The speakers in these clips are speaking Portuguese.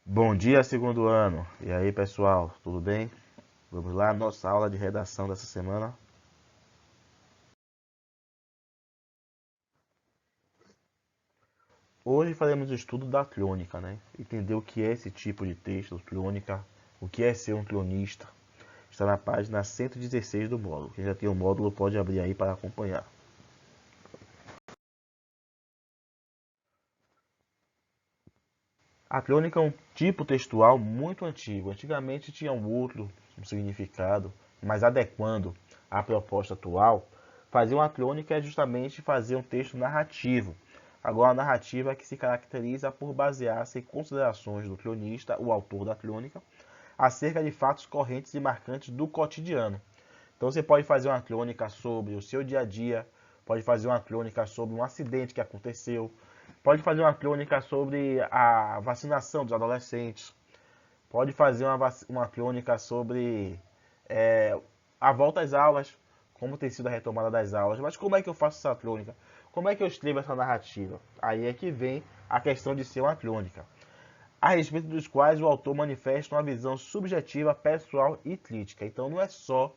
Bom dia, segundo ano. E aí, pessoal, tudo bem? Vamos lá, nossa aula de redação dessa semana. Hoje faremos o estudo da clônica, né? Entender o que é esse tipo de texto, clônica, o que é ser um clonista. Está na página 116 do módulo. Quem já tem o módulo pode abrir aí para acompanhar. A clônica é um tipo textual muito antigo. Antigamente tinha um significado, mas adequando à proposta atual, fazer uma clônica é justamente fazer um texto narrativo. Agora, a narrativa é que se caracteriza por basear-se em considerações do cronista, o autor da crônica, acerca de fatos correntes e marcantes do cotidiano. Então, você pode fazer uma crônica sobre o seu dia a dia, pode fazer uma crônica sobre um acidente que aconteceu, pode fazer uma crônica sobre a vacinação dos adolescentes, pode fazer uma crônica sobre é, a volta às aulas, como tem sido a retomada das aulas. Mas como é que eu faço essa crônica? Como é que eu escrevo essa narrativa? Aí é que vem a questão de ser uma crônica, a respeito dos quais o autor manifesta uma visão subjetiva, pessoal e crítica. Então não é só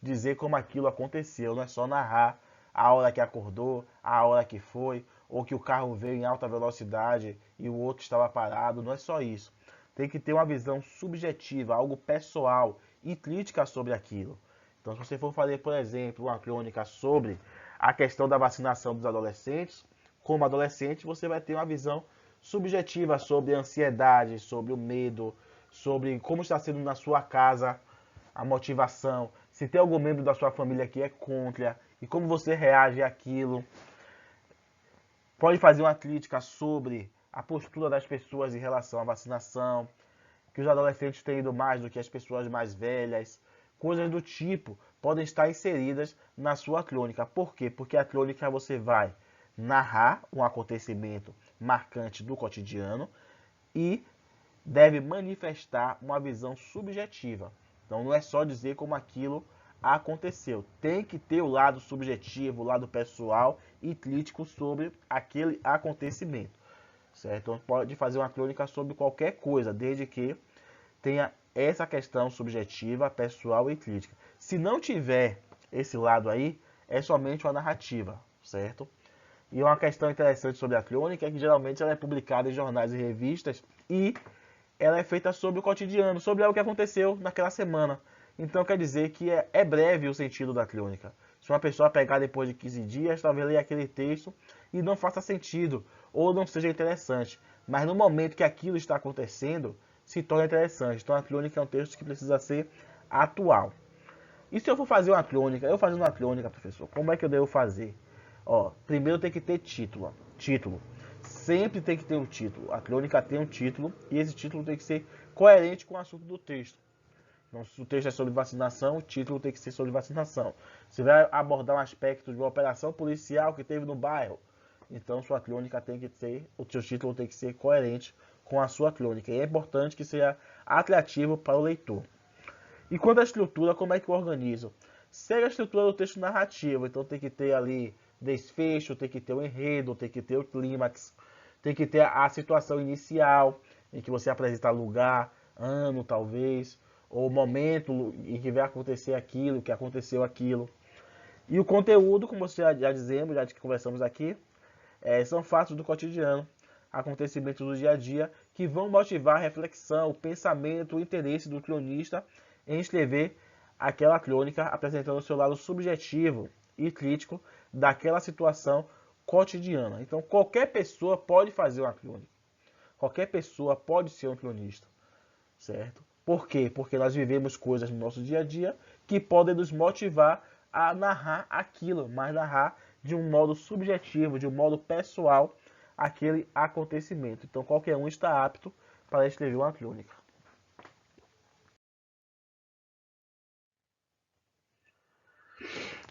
dizer como aquilo aconteceu, não é só narrar a hora que acordou, a hora que foi, ou que o carro veio em alta velocidade e o outro estava parado, não é só isso. Tem que ter uma visão subjetiva, algo pessoal e crítica sobre aquilo. Então, se você for fazer, por exemplo, uma crônica sobre a questão da vacinação dos adolescentes, como adolescente, você vai ter uma visão subjetiva sobre a ansiedade, sobre o medo, sobre como está sendo na sua casa a motivação, se tem algum membro da sua família que é contra e como você reage àquilo. Pode fazer uma crítica sobre a postura das pessoas em relação à vacinação, que os adolescentes têm ido mais do que as pessoas mais velhas, coisas do tipo podem estar inseridas na sua crônica. Por quê? Porque a crônica você vai narrar um acontecimento marcante do cotidiano e deve manifestar uma visão subjetiva. Então não é só dizer como aquilo aconteceu. Tem que ter o lado subjetivo, o lado pessoal e crítico sobre aquele acontecimento. Certo? Então pode fazer uma crônica sobre qualquer coisa, desde que tenha essa questão subjetiva, pessoal e crítica. Se não tiver esse lado aí, é somente uma narrativa, certo? E uma questão interessante sobre a crônica é que geralmente ela é publicada em jornais e revistas e ela é feita sobre o cotidiano, sobre algo que aconteceu naquela semana. Então quer dizer que é breve o sentido da crônica. Se uma pessoa pegar depois de 15 dias, talvez leia aquele texto e não faça sentido, ou não seja interessante. Mas no momento que aquilo está acontecendo, se torna interessante. Então a crônica é um texto que precisa ser atual. E se eu for fazer uma crônica, eu fazendo uma crônica, professor, como é que eu devo fazer? Ó, primeiro tem que ter título. Título. Sempre tem que ter um título. A crônica tem um título e esse título tem que ser coerente com o assunto do texto. Então, se o texto é sobre vacinação, o título tem que ser sobre vacinação. Se vai abordar um aspecto de uma operação policial que teve no bairro, então sua crônica tem que ter, o seu título tem que ser coerente com a sua crônica. E é importante que seja atrativo para o leitor. E quanto à estrutura, como é que eu organizo? Segue a estrutura do texto narrativo, então tem que ter ali desfecho, tem que ter o enredo, tem que ter o clímax, tem que ter a situação inicial, em que você apresenta lugar, ano talvez, ou momento em que vai acontecer aquilo, que aconteceu aquilo. E o conteúdo, como já dizemos, já que conversamos aqui, são fatos do cotidiano, acontecimentos do dia a dia, que vão motivar a reflexão, o pensamento, o interesse do cronista em escrever aquela crônica, apresentando o seu lado subjetivo e crítico daquela situação cotidiana. Então, qualquer pessoa pode fazer uma crônica. Qualquer pessoa pode ser um cronista, certo? Por quê? Porque nós vivemos coisas no nosso dia a dia que podem nos motivar a narrar aquilo, mas narrar de um modo subjetivo, de um modo pessoal, aquele acontecimento. Então, qualquer um está apto para escrever uma crônica.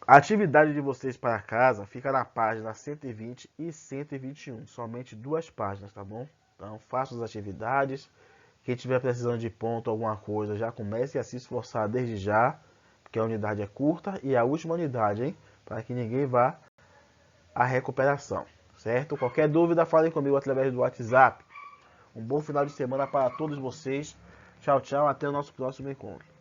A atividade de vocês para casa fica na página 120 e 121, somente duas páginas, tá bom? Então, façam as atividades. Quem estiver precisando de ponto, alguma coisa, já comece a se esforçar desde já, porque a unidade é curta e a última unidade, hein? Para que ninguém vá à recuperação, certo? Qualquer dúvida, falem comigo através do WhatsApp. Um bom final de semana para todos vocês. Tchau, tchau. Até o nosso próximo encontro.